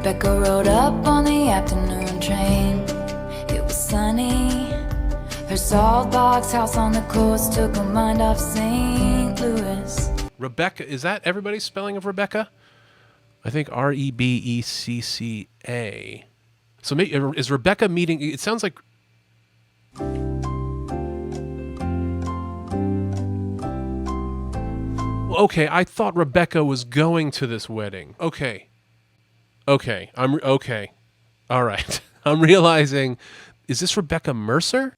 Rebecca rode up on the afternoon train. It was sunny. Her salt box house on the coast took her mind off St. Louis. Rebecca, is that everybody's spelling of Rebecca? I think Rebecca. So is Rebecca meeting? It sounds like. Okay, I thought Rebecca was going to this wedding. Okay. I'm okay. All right. I'm realizing, is this Rebecca Mercer?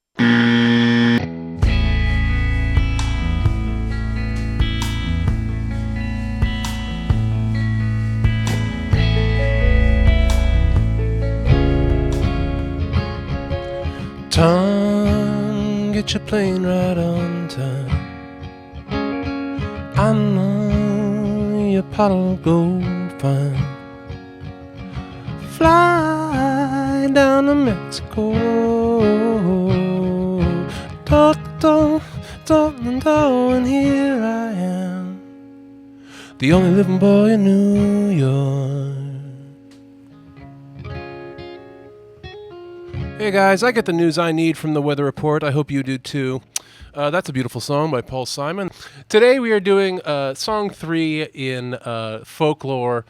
Tom, get your plane right on time. I know your pot'll go fine. Fly down to Mexico. And here I am, the only living boy in New York. Hey guys, I get the news I need from the Weather Report. I hope you do too. That's a beautiful song by Paul Simon. Today we are doing song 3 in folklore,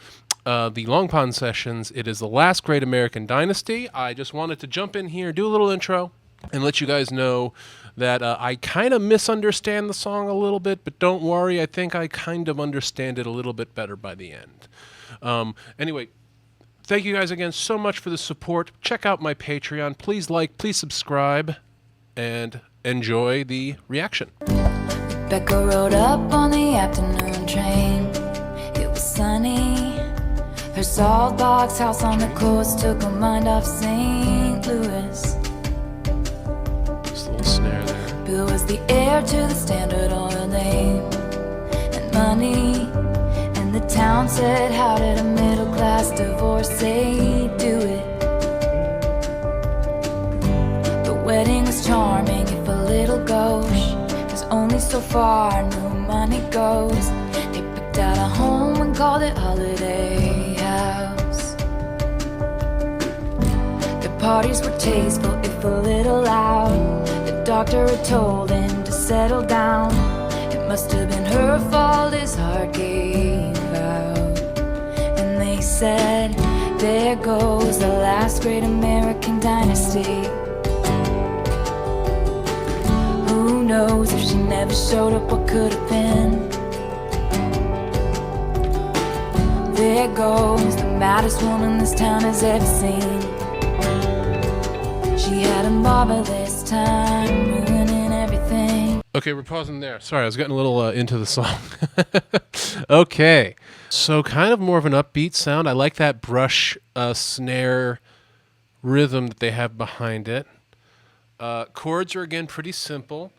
the Long Pond Sessions. It is the last great American dynasty. I just wanted to jump in here, do a little intro, and let you guys know that I kind of misunderstand the song a little bit, but don't worry, I think I kind of understand it a little bit better by the end. Anyway, thank you guys again so much for the support. Check out my Patreon. Please like, please subscribe, and enjoy the reaction. Rebecca rode up on the afternoon train. It was sunny. Her salt box house on the coast took her mind off St. Louis. Just a little snare there. Bill was the heir to the Standard Oil name and money. And the town said, how did a middle-class divorcee do it? The wedding was charming, if a little gauche. There's only so far new money goes. They picked out a home and called it Holiday House. The parties were tasteful, if a little loud. The doctor had told him to settle down. It must have been her fault his heart gave out. And they said, there goes the last great American dynasty. Who knows if she never showed up, what could have been? There goes the maddest woman this town has ever seen. She had a marvelous time, ruining everything. Okay, we're pausing there. Sorry, I was getting a little into the song. Okay, so kind of more of an upbeat sound. I like that brush snare rhythm that they have behind it. Chords are, again, pretty simple.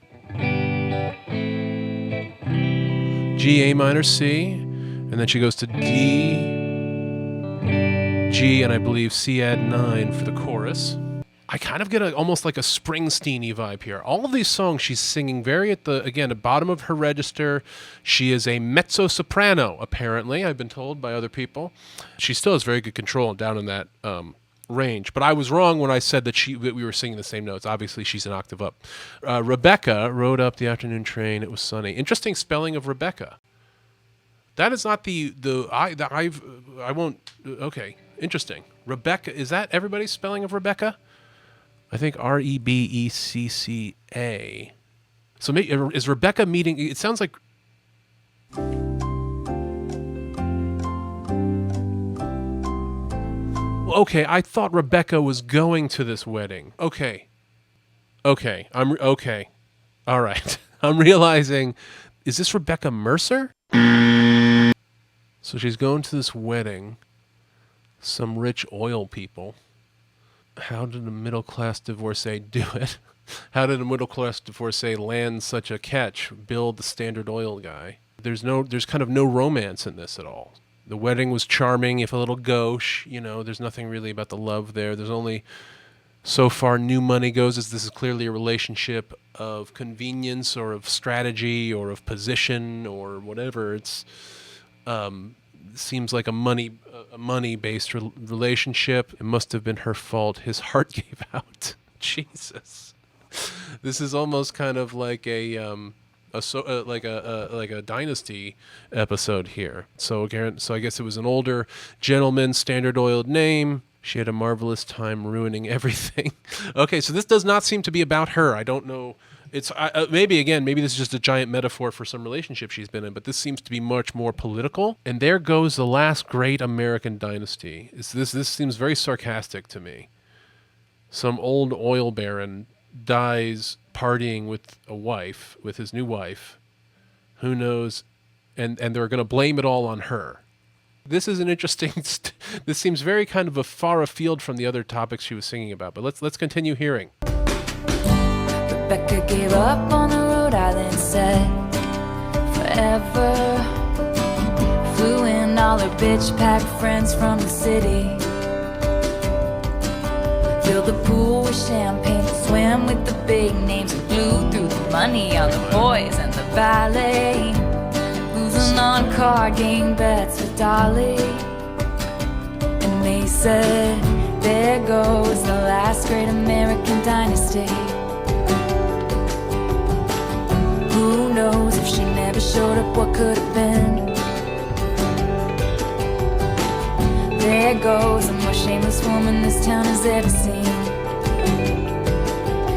G, A minor, C, and then she goes to D, G, and I believe C add 9 for the chorus. I kind of get almost like a Springsteen-y vibe here. All of these songs she's singing very at the bottom of her register. She is a mezzo-soprano, apparently, I've been told by other people. She still has very good control down in that range. But I was wrong when I said that we were singing the same notes. Obviously, she's an octave up. Rebecca rode up the afternoon train. It was sunny. Interesting spelling of Rebecca. That is not I won't. Okay, interesting. Rebecca, is that everybody's spelling of Rebecca? I think Rebecca. So is Rebecca meeting? It sounds like. Okay, I thought Rebecca was going to this wedding. Okay, I'm okay. All right. I'm realizing, is this Rebecca Mercer? So she's going to this wedding. Some rich oil people. How did a middle-class divorcee do it? How did a middle-class divorcee land such a catch? Bill, the Standard Oil guy. There's kind of no romance in this at all. The wedding was charming, if a little gauche. You know, there's nothing really about the love there. There's only so far new money goes, as this is clearly a relationship of convenience or of strategy or of position or whatever. It's seems like a money a money-based relationship. It must have been her fault. His heart gave out. Jesus, this is almost kind of like like a Dynasty episode here. So again, I guess it was an older gentleman, standard oiled name. She had a marvelous time ruining everything. Okay, so this does not seem to be about her. I don't know. It's maybe this is just a giant metaphor for some relationship she's been in, but this seems to be much more political. And there goes the last great American dynasty. This seems very sarcastic to me. Some old oil baron dies partying with his new wife. Who knows? And they're going to blame it all on her. This is an interesting. This seems very kind of a far afield from the other topics she was singing about. But let's continue hearing. Rebecca gave up on the Rhode Island set forever. Flew in all her bitch-packed friends from the city. Filled the pool with champagne, swam with the big names, and blew through the money on the boys and the ballet. Losing on card game bets with Dolly. And they said, there goes the last great American dynasty. Who knows if she never showed up, what could have been? There goes the most shameless woman this town has ever seen.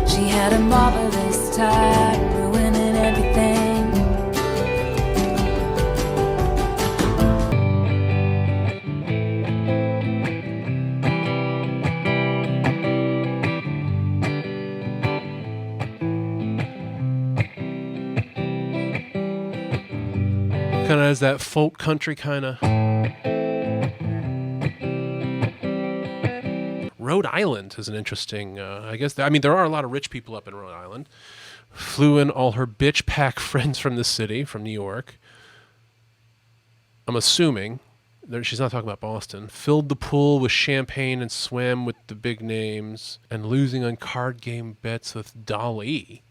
She had a marvelous time, ruining everything. Kind of has that folk country kind of. Rhode Island is an interesting, I guess, there are a lot of rich people up in Rhode Island. Flew in all her bitch pack friends from the city, from New York. I'm assuming, she's not talking about Boston. Filled the pool with champagne and swam with the big names. And losing on card game bets with Dali.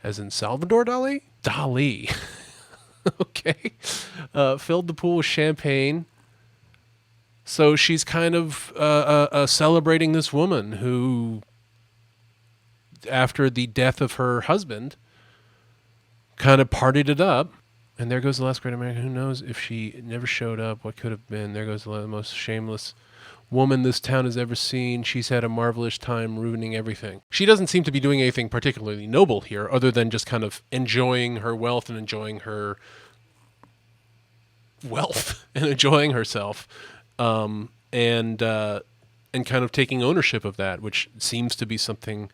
As in Salvador Dali? Dali. Okay. Filled the pool with champagne. So she's kind of celebrating this woman who, after the death of her husband, kind of partied it up. And there goes the last great American. Who knows if she never showed up, what could have been? There goes the most shameless woman this town has ever seen. She's had a marvelous time ruining everything. She doesn't seem to be doing anything particularly noble here, other than just kind of enjoying her wealth and enjoying her wealth and enjoying herself. And kind of taking ownership of that, which seems to be something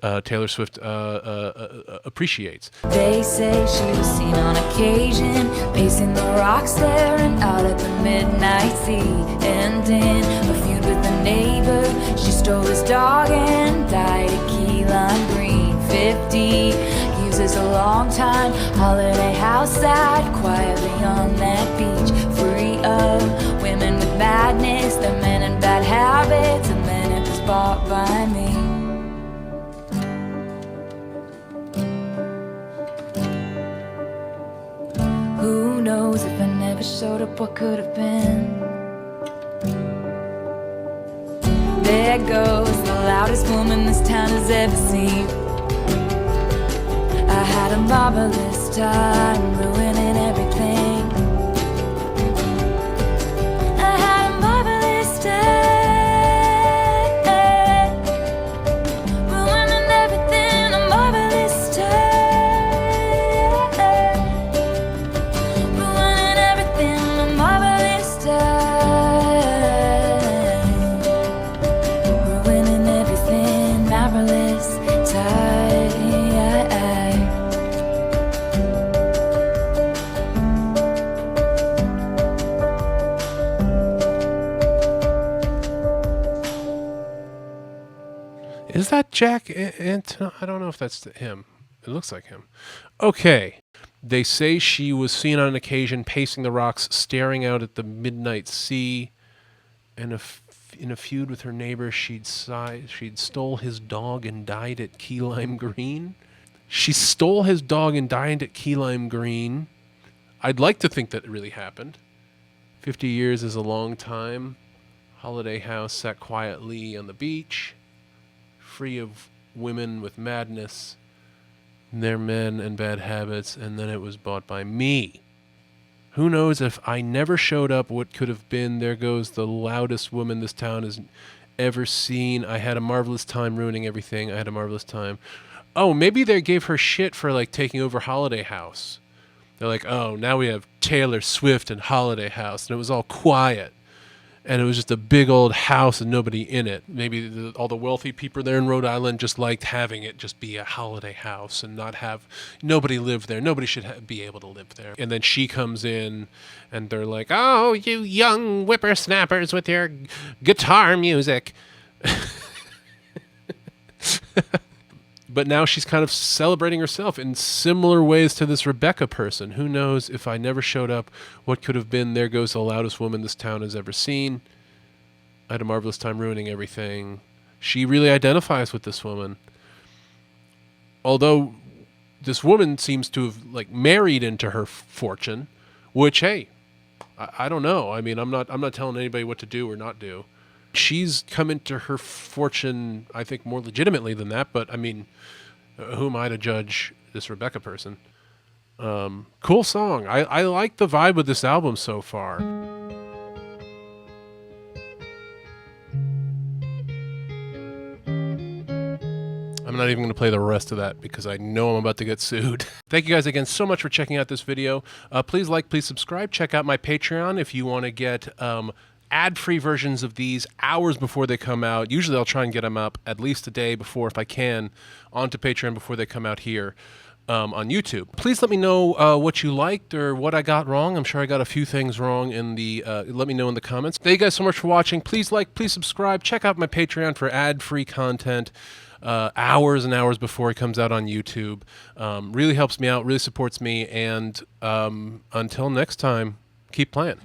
Taylor Swift appreciates. They say she was seen on occasion, pacing the rocks there and out at the midnight sea. And in a feud with a neighbor, she stole his dog and died at Key Lime Green. 50 years is a long time, holiday house sat quietly on that beach, free of women with madness, the men and bad habits, and then it was bought by me. Who knows if I never showed up, what could have been? There goes the loudest woman this town has ever seen. I had a marvelous time ruining everything. Is that Jack Anton? I don't know if that's him. It looks like him. Okay. They say she was seen on occasion pacing the rocks, staring out at the midnight sea. And in a feud with her neighbor, she'd stole his dog and died at Key Lime Green. She stole his dog and died at Key Lime Green. I'd like to think that it really happened. 50 years is a long time. Holiday house sat quietly on the beach, free of women with madness, their men and bad habits, and then it was bought by me. Who knows if I never showed up, what could have been? There goes the loudest woman this town has ever seen. I had a marvelous time ruining everything. I had a marvelous time. Oh, maybe they gave her shit for like taking over Holiday House. They're like, oh, now we have Taylor Swift and Holiday House, and it was all quiet. And it was just a big old house and nobody in it. Maybe all the wealthy people there in Rhode Island just liked having it just be a holiday house and not have nobody live there. Nobody should be able to live there. And then she comes in and they're like, oh, you young whippersnappers with your guitar music. But now she's kind of celebrating herself in similar ways to this Rebecca person. Who knows if I never showed up, what could have been? There goes the loudest woman this town has ever seen. I had a marvelous time ruining everything. She really identifies with this woman. Although this woman seems to have like married into her fortune, which, hey, I don't know. I mean, I'm not telling anybody what to do or not do. She's come into her fortune, I think, more legitimately than that. But I mean, who am I to judge this Rebecca person? Cool song. I like the vibe of this album so far. I'm not even going to play the rest of that because I know I'm about to get sued. Thank you guys again so much for checking out this video. Please like, please subscribe. Check out my Patreon if you want to get ad-free versions of these hours before they come out. Usually I'll try and get them up at least a day before, if I can, onto Patreon before they come out here on YouTube. Please let me know what you liked or what I got wrong. I'm sure I got a few things wrong in the, let me know in the comments. Thank you guys so much for watching. Please like, please subscribe. Check out my Patreon for ad-free content hours and hours before it comes out on YouTube. Really helps me out, really supports me, and until next time, keep playing.